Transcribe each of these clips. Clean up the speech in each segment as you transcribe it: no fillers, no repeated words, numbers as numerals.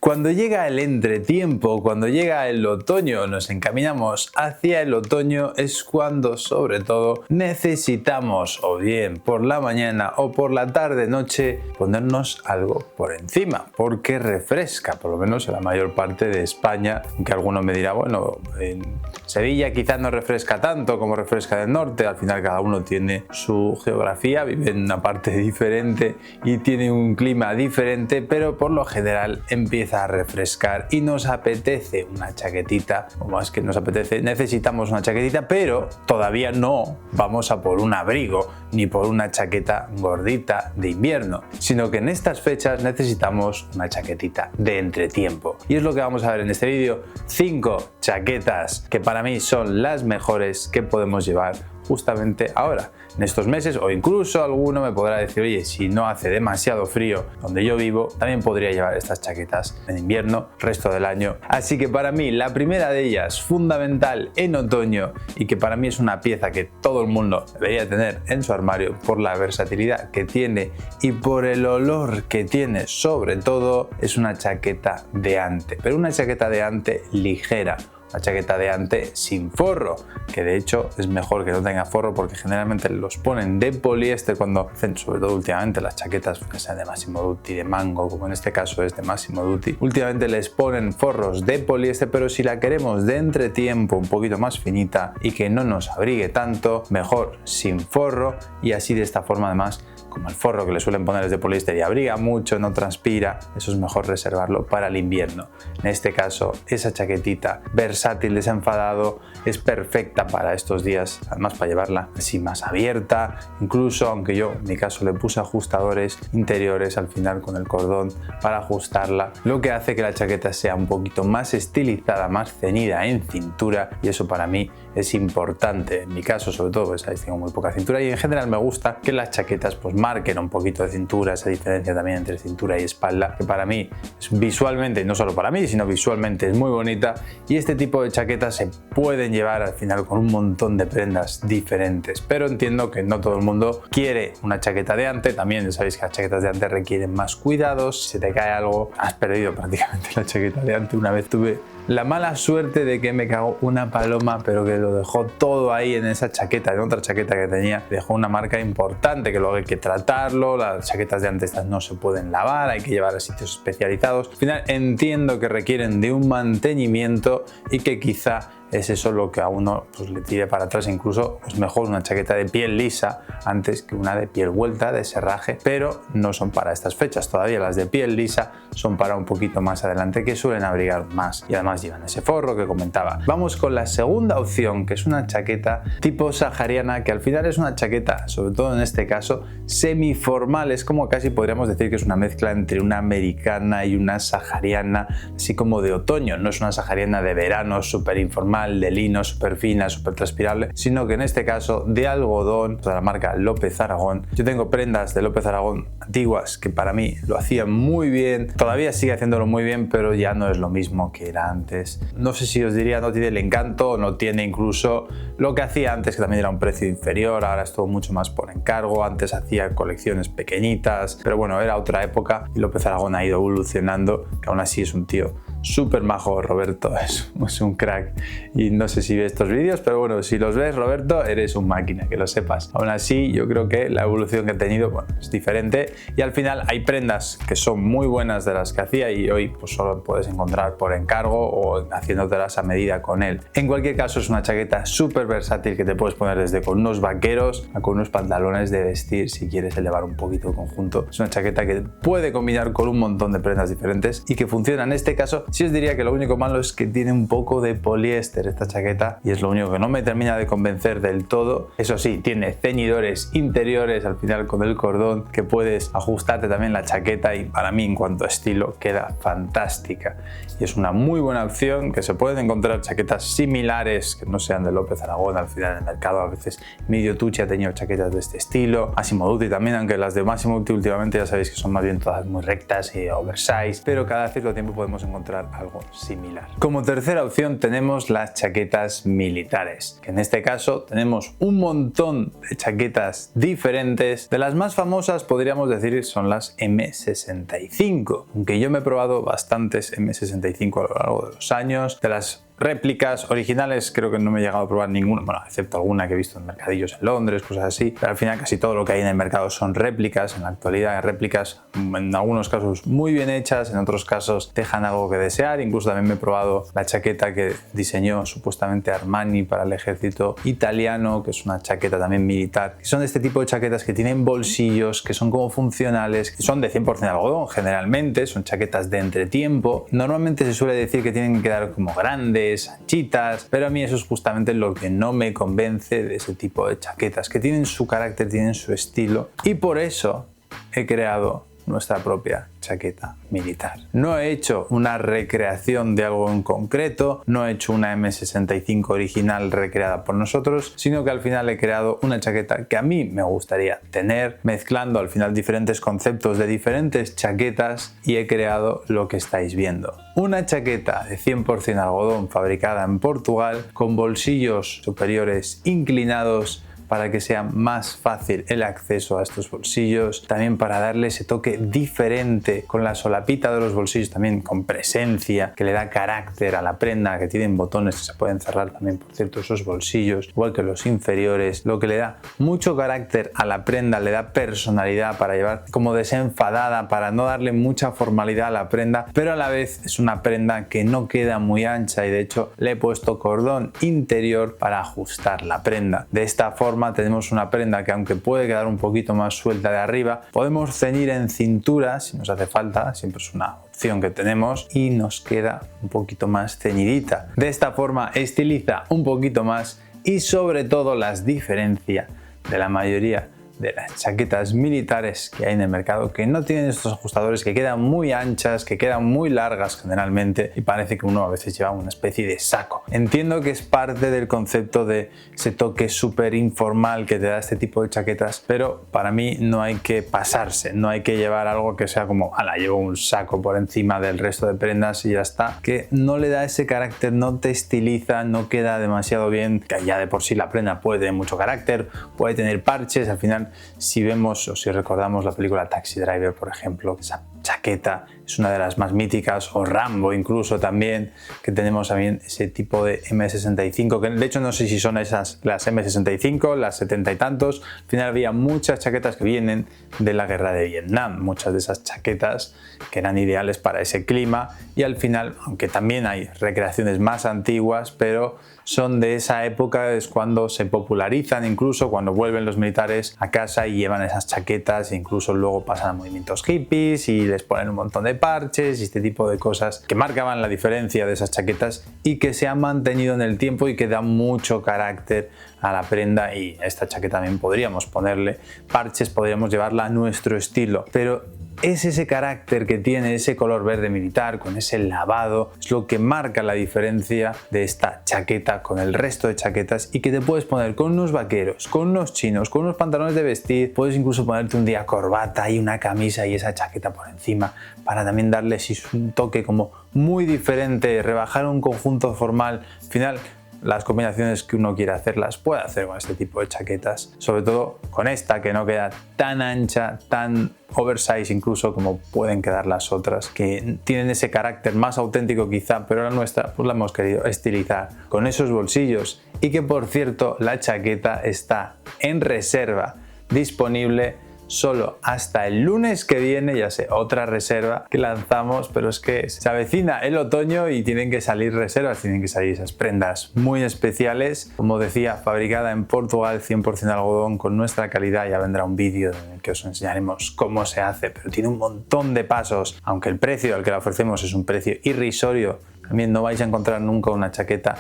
Cuando llega el entretiempo, cuando llega el otoño, nos encaminamos hacia el otoño, es cuando sobre todo necesitamos o bien por la mañana o por la tarde noche ponernos algo por encima porque refresca, por lo menos en la mayor parte de España, aunque alguno me dirá, bueno, en Sevilla quizás no refresca tanto como refresca en el norte, al final cada uno tiene su geografía, vive en una parte diferente y tiene un clima diferente, pero por lo general empieza a refrescar y nos apetece una chaquetita, o más que nos apetece, necesitamos una chaquetita, pero todavía no vamos a por un abrigo ni por una chaqueta gordita de invierno, sino que en estas fechas necesitamos una chaquetita de entretiempo. Y es lo que vamos a ver en este vídeo, 5 chaquetas que para mí son las mejores que podemos llevar justamente ahora, en estos meses, o incluso alguno me podrá decir, oye, si no hace demasiado frío donde yo vivo, también podría llevar estas chaquetas en invierno, resto del año. Así que para mí la primera de ellas, fundamental en otoño y que para mí es una pieza que todo el mundo debería tener en su armario por la versatilidad que tiene y por el olor que tiene sobre todo, es una chaqueta de ante, pero una chaqueta de ante ligera. Una chaqueta de ante sin forro, que de hecho es mejor que no tenga forro porque generalmente los ponen de poliéster cuando hacen, sobre todo últimamente, las chaquetas que sean de Massimo Dutti, de Mango, como en este caso es de Massimo Dutti. Últimamente les ponen forros de poliéster, pero si la queremos de entretiempo, un poquito más finita y que no nos abrigue tanto, mejor sin forro, y así de esta forma además, como el forro que le suelen poner es de poliéster y abriga mucho, no transpira, eso es mejor reservarlo para el invierno. En este caso, esa chaquetita versátil, desenfadado, es perfecta para estos días, además para llevarla así más abierta, incluso aunque yo en mi caso le puse ajustadores interiores al final con el cordón para ajustarla, lo que hace que la chaqueta sea un poquito más estilizada, más ceñida en cintura, y eso para mí es importante. En mi caso, sobre todo, pues ahí tengo muy poca cintura y en general me gusta que las chaquetas pues marquen un poquito de cintura, esa diferencia también entre cintura y espalda, que para mí es visualmente, no solo para mí, sino visualmente es muy bonita, y este tipo de chaquetas se pueden llevar al final con un montón de prendas diferentes, pero entiendo que no todo el mundo quiere una chaqueta de ante. También ya sabéis que las chaquetas de ante requieren más cuidados, si te cae algo has perdido prácticamente la chaqueta de ante. Una vez tuve la mala suerte de que me cagó una paloma, pero que lo dejó todo ahí en esa chaqueta, en otra chaqueta que tenía, dejó una marca importante que luego hay que tratarlo. Las chaquetas de antes no se pueden lavar, hay que llevar a sitios especializados. Al final entiendo que requieren de un mantenimiento y que quizá es eso lo que a uno pues, le tire para atrás. Incluso es mejor una chaqueta de piel lisa antes que una de piel vuelta, de serraje, pero no son para estas fechas todavía. Las de piel lisa son para un poquito más adelante, que suelen abrigar más y además llevan ese forro que comentaba. Vamos con la segunda opción, que es una chaqueta tipo sahariana, que al final es una chaqueta, sobre todo en este caso, semiformal. Es como casi podríamos decir que es una mezcla entre una americana y una sahariana, así como de otoño. No es una sahariana de verano súper informal, de lino, súper fina, súper transpirable, sino que en este caso de algodón, de la marca López Aragón. Yo tengo prendas de López Aragón antiguas que para mí lo hacían muy bien, todavía sigue haciéndolo muy bien, pero ya no es lo mismo que era antes. No sé si os diría, no tiene el encanto, no tiene incluso lo que hacía antes, que también era un precio inferior. Ahora es todo mucho más por encargo. Antes hacía colecciones pequeñitas, pero bueno, era otra época y López Aragón ha ido evolucionando, que aún así es un tío súper majo. Roberto es un crack y no sé si ves estos vídeos, pero bueno, si los ves, Roberto, eres un máquina, que lo sepas. Aún así, yo creo que la evolución que ha tenido, bueno, es diferente, y al final hay prendas que son muy buenas de las que hacía y hoy pues solo puedes encontrar por encargo o haciéndotelas a medida con él. En cualquier caso, es una chaqueta súper versátil que te puedes poner desde con unos vaqueros a con unos pantalones de vestir si quieres elevar un poquito el conjunto. Es una chaqueta que puede combinar con un montón de prendas diferentes y que funciona. En este caso, sí os diría que lo único malo es que tiene un poco de poliéster esta chaqueta y es lo único que no me termina de convencer del todo. Eso sí, tiene ceñidores interiores al final con el cordón, que puedes ajustarte también la chaqueta, y para mí en cuanto a estilo queda fantástica y es una muy buena opción. Que se pueden encontrar chaquetas similares que no sean de López Aragón. Al final en el mercado a veces Medio Tucci ha tenido chaquetas de este estilo, Massimo Dutti también, aunque las de Massimo Dutti últimamente ya sabéis que son más bien todas muy rectas y oversize, pero cada cierto tiempo podemos encontrar encontrar algo similar. Como tercera opción tenemos las chaquetas militares, que en este caso tenemos un montón de chaquetas diferentes. De las más famosas podríamos decir son las M65, aunque yo me he probado bastantes M65 a lo largo de los años. De las réplicas originales creo que no me he llegado a probar ninguna, bueno, excepto alguna que he visto en mercadillos en Londres, cosas así, pero al final casi todo lo que hay en el mercado son réplicas. En la actualidad réplicas en algunos casos muy bien hechas, en otros casos dejan algo que desear. Incluso también me he probado la chaqueta que diseñó supuestamente Armani para el ejército italiano, que es una chaqueta también militar. Son de este tipo de chaquetas que tienen bolsillos, que son como funcionales, que son de 100% algodón generalmente, son chaquetas de entretiempo. Normalmente se suele decir que tienen que quedar como grandes, anchitas, pero a mí eso es justamente lo que no me convence de ese tipo de chaquetas, que tienen su carácter, tienen su estilo, y por eso he creado nuestra propia chaqueta militar. No he hecho una recreación de algo en concreto, no he hecho una M65 original recreada por nosotros, sino que al final he creado una chaqueta que a mí me gustaría tener, mezclando al final diferentes conceptos de diferentes chaquetas, y he creado lo que estáis viendo. Una chaqueta de 100% algodón fabricada en Portugal, con bolsillos superiores inclinados para que sea más fácil el acceso a estos bolsillos, también para darle ese toque diferente con la solapita de los bolsillos, también con presencia, que le da carácter a la prenda, que tienen botones que se pueden cerrar también, por cierto, esos bolsillos, igual que los inferiores, lo que le da mucho carácter a la prenda, le da personalidad para llevar como desenfadada, para no darle mucha formalidad a la prenda, pero a la vez es una prenda que no queda muy ancha, y de hecho le he puesto cordón interior para ajustar la prenda. De esta forma tenemos una prenda que, aunque puede quedar un poquito más suelta de arriba, podemos ceñir en cintura si nos hace falta, siempre es una opción que tenemos, y nos queda un poquito más ceñidita. De esta forma estiliza un poquito más y sobre todo las diferencia de la mayoría de las chaquetas militares que hay en el mercado, que no tienen estos ajustadores, que quedan muy anchas, que quedan muy largas generalmente, y parece que uno a veces lleva una especie de saco. Entiendo que es parte del concepto de ese toque súper informal que te da este tipo de chaquetas, pero para mí no hay que pasarse, no hay que llevar algo que sea como, ala, llevo un saco por encima del resto de prendas y ya está, que no le da ese carácter, no te estiliza, no queda demasiado bien, que ya de por sí la prenda puede tener mucho carácter, puede tener parches. Al final, si vemos o si recordamos la película Taxi Driver, por ejemplo, esa chaqueta es una de las más míticas, o Rambo incluso también, que tenemos también ese tipo de M65, que de hecho no sé si son esas las M65, las 70 y tantos. Al final había muchas chaquetas que vienen de la guerra de Vietnam, muchas de esas chaquetas que eran ideales para ese clima, y al final, aunque también hay recreaciones más antiguas, pero son de esa época, es cuando se popularizan, incluso cuando vuelven los militares a casa y llevan esas chaquetas, e incluso luego pasan a movimientos hippies y les ponen un montón de parches y este tipo de cosas que marcaban la diferencia de esas chaquetas y que se han mantenido en el tiempo y que dan mucho carácter a la prenda. Y a esta chaqueta también podríamos ponerle parches, podríamos llevarla a nuestro estilo, pero es ese carácter que tiene ese color verde militar con ese lavado, es lo que marca la diferencia de esta chaqueta con el resto de chaquetas, y que te puedes poner con unos vaqueros, con unos chinos, con unos pantalones de vestir. Puedes incluso ponerte un día corbata y una camisa y esa chaqueta por encima para también darle un toque como muy diferente, rebajar un conjunto formal. Al final, las combinaciones que uno quiere hacer las puede hacer con este tipo de chaquetas, sobre todo con esta, que no queda tan ancha, tan oversize incluso como pueden quedar las otras, que tienen ese carácter más auténtico quizá, pero la nuestra pues la hemos querido estilizar con esos bolsillos. Y que, por cierto, la chaqueta está en reserva, disponible solo hasta el lunes que viene. Ya sé, otra reserva que lanzamos, pero es que se avecina el otoño y tienen que salir reservas, tienen que salir esas prendas muy especiales. Como decía, fabricada en Portugal, 100% algodón, con nuestra calidad. Ya vendrá un vídeo en el que os enseñaremos cómo se hace, pero tiene un montón de pasos. Aunque el precio al que la ofrecemos es un precio irrisorio, también no vais a encontrar nunca una chaqueta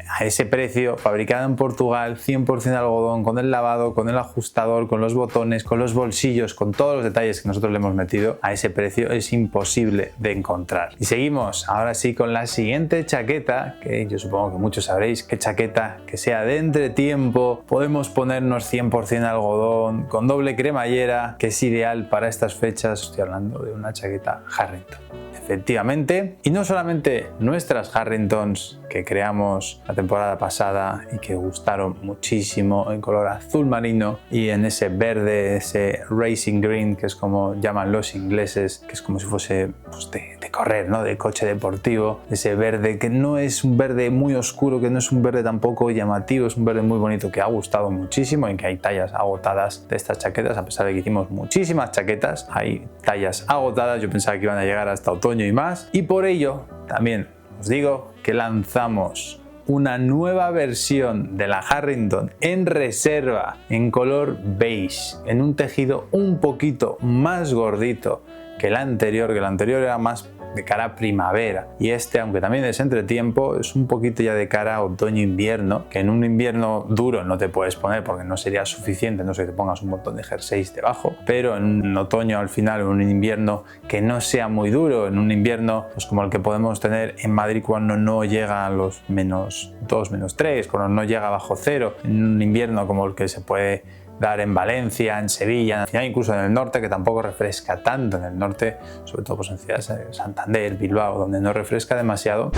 a ese precio, fabricada en Portugal, 100% algodón, con el lavado, con el ajustador, con los botones, con los bolsillos, con todos los detalles que nosotros le hemos metido, a ese precio es imposible de encontrar. Y seguimos ahora sí con la siguiente chaqueta, que yo supongo que muchos sabréis qué chaqueta, que sea de entretiempo, podemos ponernos 100% algodón, con doble cremallera, que es ideal para estas fechas. Estoy hablando de una chaqueta Harrington. Efectivamente, y no solamente nuestras Harringtons que creamos la temporada pasada y que gustaron muchísimo en color azul marino y en ese verde, ese racing green, que es como llaman los ingleses, que es como si fuese pues, de correr, ¿no? De coche deportivo, ese verde que no es un verde muy oscuro, que no es un verde tampoco llamativo, es un verde muy bonito que ha gustado muchísimo y que hay tallas agotadas de estas chaquetas, a pesar de que hicimos muchísimas chaquetas, hay tallas agotadas. Yo pensaba que iban a llegar hasta otoño y más, y por ello también os digo que lanzamos una nueva versión de la Harrington en reserva en color beige, en un tejido un poquito más gordito que el anterior era más de cara a primavera, y este, aunque también es entretiempo, es un poquito ya de cara a otoño-invierno, que en un invierno duro no te puedes poner porque no sería suficiente, no sé, que te pongas un montón de jerseys debajo, pero en un otoño al final, en un invierno que no sea muy duro, en un invierno pues como el que podemos tener en Madrid cuando no llega a los -2, -3, cuando no llega bajo cero, en un invierno como el que se puede dar en Valencia, en Sevilla, incluso en el norte, que tampoco refresca tanto en el norte, sobre todo pues en ciudades de Santander, Bilbao, donde no refresca demasiado.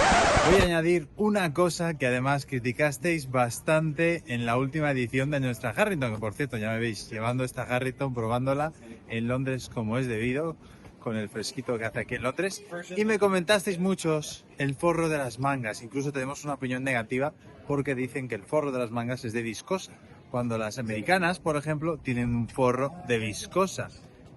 Voy a añadir una cosa que además criticasteis bastante en la última edición de nuestra Harrington, que por cierto ya me veis llevando esta Harrington, probándola en Londres como es debido, con el fresquito que hace aquí en Londres, y me comentasteis muchos el forro de las mangas. Incluso tenemos una opinión negativa porque dicen que el forro de las mangas es de viscosa, cuando las americanas, por ejemplo, tienen un forro de viscosa,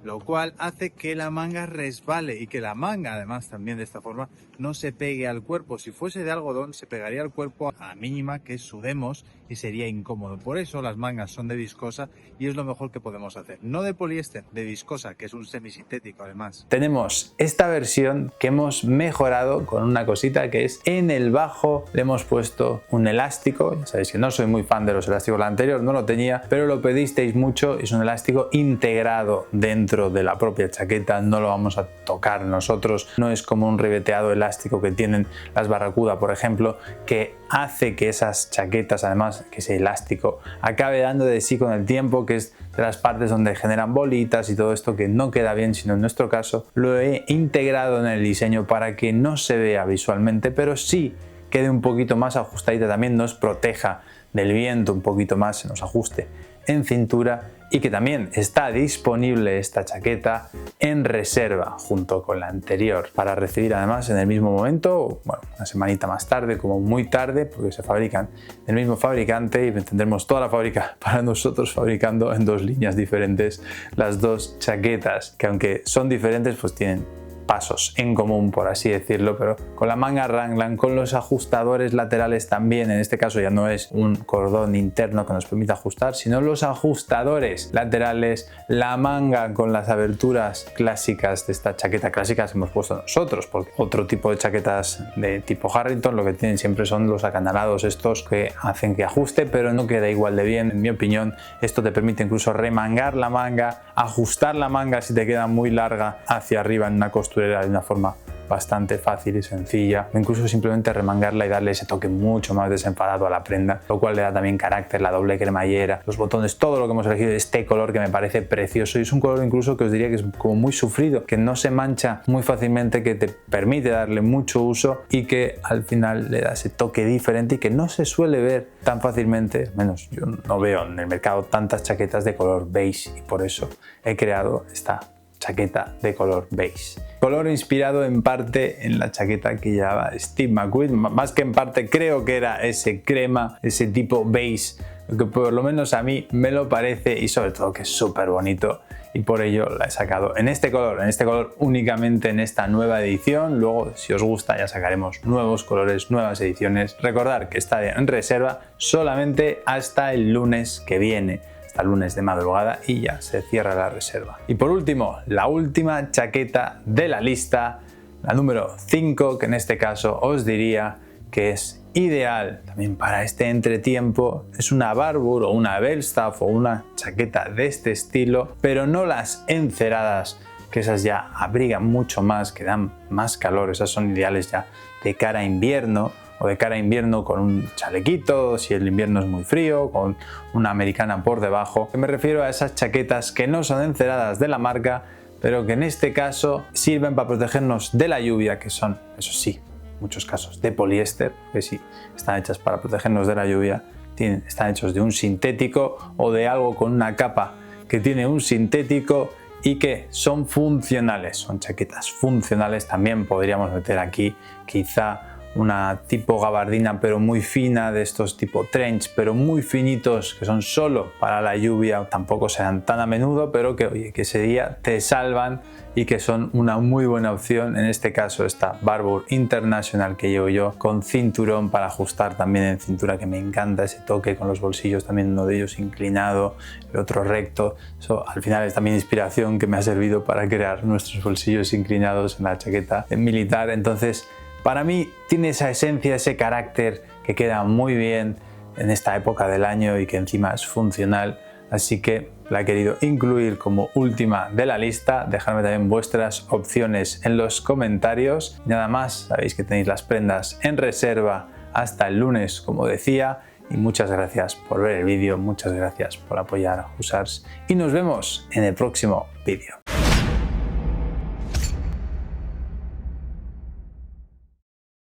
lo cual hace que la manga resbale y que la manga, además, también de esta forma, no se pegue al cuerpo. Si fuese de algodón, se pegaría al cuerpo a la mínima que sudemos y sería incómodo. Por eso las mangas son de viscosa y es lo mejor que podemos hacer. No de poliéster, de viscosa, que es un semisintético además. Tenemos esta versión que hemos mejorado con una cosita, que es en el bajo le hemos puesto un elástico. Ya sabéis que no soy muy fan de los elásticos, la anterior no lo tenía, pero lo pedisteis mucho. Es un elástico integrado dentro de la propia chaqueta, no lo vamos a tocar nosotros, no es como un ribeteado elástico que tienen las Barracuda, por ejemplo, que hace que esas chaquetas, además que ese elástico acabe dando de sí con el tiempo, que es de las partes donde generan bolitas y todo esto, que no queda bien, sino en nuestro caso lo he integrado en el diseño para que no se vea visualmente, pero sí quede un poquito más ajustadita, también nos proteja del viento un poquito más, se nos ajuste en cintura, y que también está disponible esta chaqueta en reserva junto con la anterior para recibir además en el mismo momento, bueno, una semanita más tarde, como muy tarde, porque se fabrican del mismo fabricante y tendremos toda la fábrica para nosotros fabricando en dos líneas diferentes las dos chaquetas, que aunque son diferentes pues tienen pasos en común, por así decirlo, pero con la manga Raglan, con los ajustadores laterales también. En este caso ya no es un cordón interno que nos permita ajustar, sino los ajustadores laterales, la manga con las aberturas clásicas de esta chaqueta, clásicas que hemos puesto nosotros, porque otro tipo de chaquetas de tipo Harrington lo que tienen siempre son los acanalados estos que hacen que ajuste, pero no queda igual de bien. En mi opinión, esto te permite incluso remangar la manga, ajustar la manga si te queda muy larga hacia arriba en una costura de una forma bastante fácil y sencilla, o incluso simplemente remangarla y darle ese toque mucho más desenfadado a la prenda, lo cual le da también carácter, la doble cremallera, los botones, todo lo que hemos elegido, este color que me parece precioso, y es un color incluso que os diría que es como muy sufrido, que no se mancha muy fácilmente, que te permite darle mucho uso y que al final le da ese toque diferente y que no se suele ver tan fácilmente, al menos yo no veo en el mercado tantas chaquetas de color beige, y por eso he creado esta chaqueta de color beige. Color inspirado en parte en la chaqueta que llevaba Steve McQueen, más que en parte creo que era ese crema, ese tipo beige, que por lo menos a mí me lo parece, y sobre todo que es súper bonito, y por ello la he sacado en este color únicamente en esta nueva edición. Luego, si os gusta, ya sacaremos nuevos colores, nuevas ediciones. Recordad que está en reserva solamente hasta el lunes que viene, hasta el lunes de madrugada, y ya se cierra la reserva. Y por último, la última chaqueta de la lista, la número 5, que en este caso os diría que es ideal también para este entretiempo es una Barbour o una Belstaff o una chaqueta de este estilo, pero no las enceradas, que esas ya abrigan mucho más, que dan más calor. Esas son ideales ya de cara a invierno, o de cara a invierno con un chalequito, si el invierno es muy frío, con una americana por debajo. Me refiero a esas chaquetas que no son enceradas de la marca, pero que en este caso sirven para protegernos de la lluvia, que son, eso sí, en muchos casos de poliéster, que sí, están hechas para protegernos de la lluvia, están hechos de un sintético o de algo con una capa que tiene un sintético y que son funcionales, son chaquetas funcionales. También podríamos meter aquí quizá una tipo gabardina pero muy fina, de estos tipo trench pero muy finitos, que son solo para la lluvia, tampoco se dan tan a menudo, pero que oye, que ese día te salvan y que son una muy buena opción. En este caso esta Barbour International que llevo yo, con cinturón para ajustar también en cintura, que me encanta ese toque, con los bolsillos también, uno de ellos inclinado, el otro recto. Eso al final es también inspiración que me ha servido para crear nuestros bolsillos inclinados en la chaqueta militar. Entonces, para mí tiene esa esencia, ese carácter que queda muy bien en esta época del año y que encima es funcional, así que la he querido incluir como última de la lista. Dejadme también vuestras opciones en los comentarios. Y nada más, sabéis que tenéis las prendas en reserva hasta el lunes, como decía, y muchas gracias por ver el vídeo, muchas gracias por apoyar a Hussars y nos vemos en el próximo vídeo.